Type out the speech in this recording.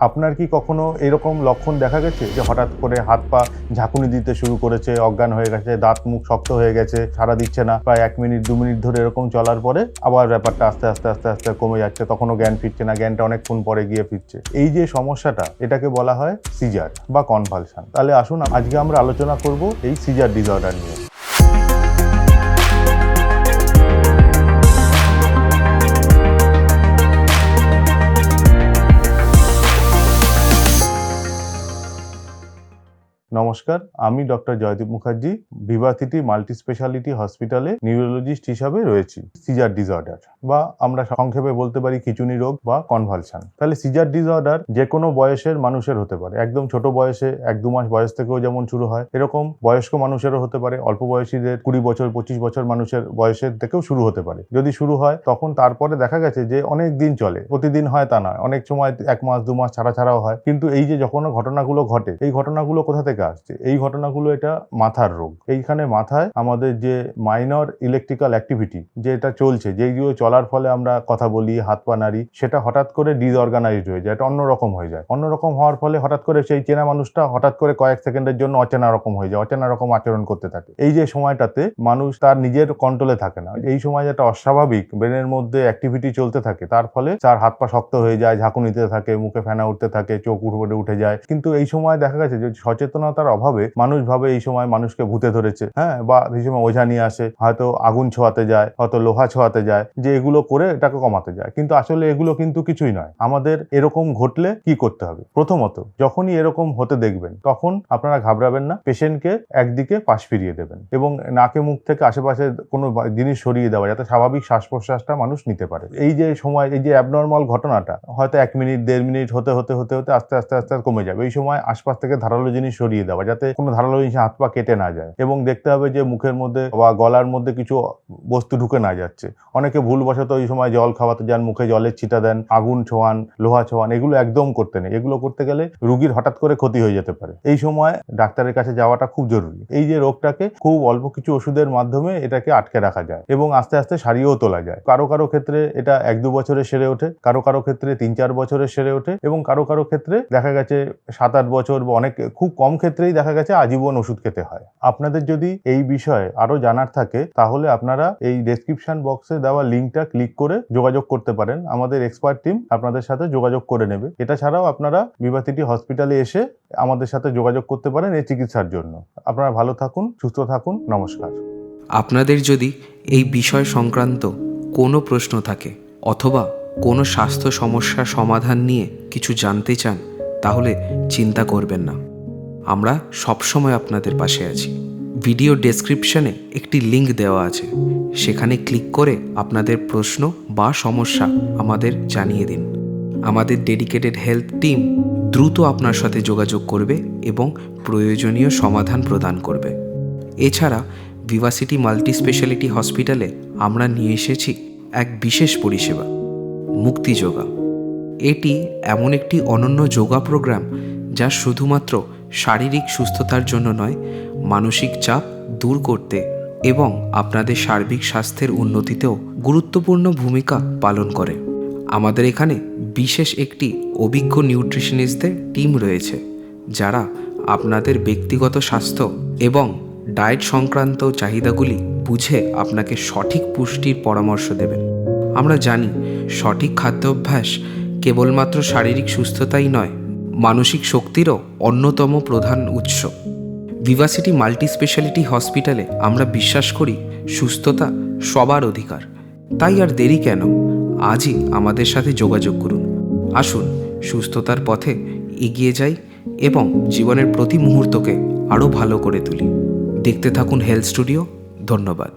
আপনার কি কখনো এরকম লক্ষণ দেখা গেছে যে হঠাৎ করে হাত পা ঝাঁকুনি দিতে শুরু করেছে, অজ্ঞান হয়ে গেছে, দাঁত মুখ শক্ত হয়ে গেছে, সাড়া দিচ্ছে না, প্রায় 1 মিনিট 2 মিনিট ধরে এরকম চলার পরে আবার ব্যাপারটা আস্তে আস্তে আস্তে আস্তে কমে যাচ্ছে, তখনও জ্ঞান ফিরছে না, জ্ঞানটা অনেকক্ষণ পরে গিয়ে ফিরছে? এই যে সমস্যাটা, এটাকে বলা হয় সিজার বা কনভালশন। তাহলে আসুন আজকে আমরা আলোচনা করব এই সিজার ডিসঅর্ডার নিয়ে। নমস্কার, আমি doctor Joydeep Mukherjee, Vivacity multi speciality হসপিটালে নিউরোলজিস্ট হিসাবে রয়েছি। সিজার ডিসঅর্ডার বা আমরা সংক্ষেপে বলতে পারি খিঁচুনি রোগ বা কনভালশন। তাহলে সিজার ডিসঅর্ডার যে কোনো বয়সের মানুষের হতে পারে, একদম ছোট বয়সে 1-2 মাস বয়স থেকেও যেমন শুরু হয়, এরকম বয়স্ক মানুষেরও হতে পারে, অল্প বয়সীদের 20 বছর 25 বছর মানুষের বয়সের থেকেও শুরু হতে পারে। যদি শুরু হয় তখন তারপরে দেখা গেছে যে অনেক দিন চলে, প্রতিদিন হয় তা নয়, অনেক সময় 1 মাস 2 মাস ছাড়াও হয়। কিন্তু এই যে যখন ঘটনাগুলো ঘটে, এই ঘটনাগুলো কোথা থেকে আসছে? এই ঘটনাগুলো এটা মাথার রোগ। এইখানে মাথায় আমাদের যে মাইনর ইলেকট্রিক্যাল অ্যাক্টিভিটি যেটা চলছে, যেগুলো চলার ফলে আমরা কথা বলি, হাত পা নাড়ি, সেটা হঠাৎ করে ডিসঅর্গানাইজড হয়ে যায়, এটা অন্যরকম হয়ে যায়। অন্যরকম হওয়ার ফলে হঠাৎ করে সেই চেনা মানুষটা হঠাৎ করে কয়েক সেকেন্ডের জন্য অচেনা রকম হয়ে যায়, অচেনা রকম আচরণ করতে থাকে। এই যে সময়টাতে মানুষ তার নিজের কন্ট্রোলে থাকে না, এই সময় একটা অস্বাভাবিক ব্রেনের মধ্যে অ্যাক্টিভিটি চলতে থাকে, তার ফলে তার হাত পা শক্ত হয়ে যায়, ঝাঁকুনি দিতে থাকে, মুখে ফেনা উঠতে থাকে, চোখ উপরে উঠে যায়। কিন্তু এই সময় দেখা গেছে যে সচেতনতার অভাবে মানুষ ভাবে এই সময় মানুষকে ভূতে ধরেছে, বা এই সময় ওঝা নিয়ে আসে, হয়তো আগুন ছোঁয়াতে যায়, হয়তো লোহা ছোঁয়াতে যায়, যে এগুলো করে এটাকে কমাতে যায়। কিন্তু আসলে এগুলো কিন্তু কিছুই নয়। আমাদের এরকম ঘটলে কি করতে হবে? প্রথমত, যখনই এরকম হতে দেখবেন তখন আপনারা ঘাবড়াবেন না, পেশেন্টকে একদিকে পাশ ফিরিয়ে দেবেন এবং নাকে মুখ থেকে আশেপাশে কোনো জিনিস সরিয়ে দেওয়া, যাতে স্বাভাবিক শ্বাস প্রশ্বাসটা মানুষ নিতে পারে। এই যে সময়, এই যে অ্যাবনর্মাল ঘটনাটা হয়তো 1 মিনিট 1.5 মিনিট হতে হতে হতে হতে আস্তে আস্তে আস্তে কমে যাবে। এই সময় আশপাশ থেকে ধারালো জিনিস সরিয়ে দেওয়া, যাতে কোনো ধারালো জিনিস হাত পা কেটে না যায়, এবং দেখতে হবে যে মুখের মধ্যে বা গলার মধ্যে কিছু বস্তু ঢুকে না যাচ্ছে। অনেকে ভুলবশত এই সময় জল খাওয়াতে যান, মুখে জলের ছিটা দেন, আগুন ছোঁয়ান, লোহা ছোঁয়ান, এগুলো একদম করতে নেই। এগুলো করতে গেলে রুগীর হঠাৎ করে ক্ষতি হয়ে যেতে পারে। এই সময় ডাক্তারের কাছে যাওয়াটা খুব জরুরি। এই যে রোগটাকে খুব অল্প কিছু ওষুধের মাধ্যমে এটাকে আটকে রাখা যায় এবং আস্তে আস্তে সারিয়েও তোলা যায়। কারো কারো ক্ষেত্রে এটা 1-2 বছরে সেরে ওঠে, কারো কারো ক্ষেত্রে 3-4 বছরে সেরে ওঠে, এবং কারো কারো ক্ষেত্রে দেখা গেছে 7-8 বছর, বা অনেক খুব কম ক্ষেত্রেই দেখা গেছে আজীবন ওষুধ খেতে হয়। আপনাদের যদি এই বিষয়ে আরো জানার থাকে তাহলে আপনারা এই ডেসক্রিপশন বক্সে দেওয়া লিঙ্কটা ক্লিক করে যোগাযোগ করতে পারেন। আমাদের এক্সপার্ট টিম আপনাদের সাথে যোগাযোগ করে নেবে। এটা ছাড়াও আপনারা ভিভাসিটি হসপিটালে এসে আমাদের সাথে যোগাযোগ করতে পারেন এই চিকিৎসার জন্য। আপনারা ভালো থাকুন, সুস্থ থাকুন, নমস্কার। আপনাদের যদি এই বিষয় সংক্রান্ত কোনো প্রশ্ন থাকে অথবা কোনো স্বাস্থ্য সমস্যার সমাধান নিয়ে কিছু জানতে চান, তাহলে চিন্তা করবেন না, আমরা সবসময় আপনাদের পাশে আছি। ভিডিও ডেসক্রিপশনে একটি লিঙ্ক দেওয়া আছে, সেখানে ক্লিক করে আপনাদের প্রশ্ন বা সমস্যা আমাদের জানিয়ে দিন। আমাদের ডেডিকেটেড হেলথ টিম দ্রুত আপনার সাথে যোগাযোগ করবে এবং প্রয়োজনীয় সমাধান প্রদান করবে। এছাড়া ভিভাসিটি মাল্টি স্পেশালিটি হসপিটালে আমরা নিয়ে এসেছি এক বিশেষ পরিষেবা, মুক্তি যোগা। এটি এমন একটি অনন্য যোগা প্রোগ্রাম যা শুধুমাত্র শারীরিক সুস্থতার জন্য নয়, মানসিক চাপ দূর করতে এবং আপনাদের সার্বিক স্বাস্থ্যের উন্নতিতেও গুরুত্বপূর্ণ ভূমিকা পালন করে। আমাদের এখানে বিশেষ একটি অভিজ্ঞ নিউট্রিশনিস্টদের টিম রয়েছে, যারা আপনাদের ব্যক্তিগত স্বাস্থ্য এবং ডায়েট সংক্রান্ত চাহিদাগুলি বুঝে আপনাকে সঠিক পুষ্টির পরামর্শ দেবেন। আমরা জানি সঠিক খাদ্যাভ্যাস কেবলমাত্র শারীরিক সুস্থতাই নয়, মানসিক শক্তিরও অন্যতম প্রধান উৎস। ভিভাসিটি মাল্টি স্পেশালিটি হসপিটালে আমরা বিশ্বাস করি সুস্থতা সবার অধিকার। তাই আর দেরি কেন, আজই আমাদের সাথে যোগাযোগ করুন। আসুন সুস্থতার পথে এগিয়ে যাই এবং জীবনের প্রতি মুহূর্তকে আরও ভালো করে তুলি। দেখতে থাকুন হেলথ স্টুডিও। ধন্যবাদ।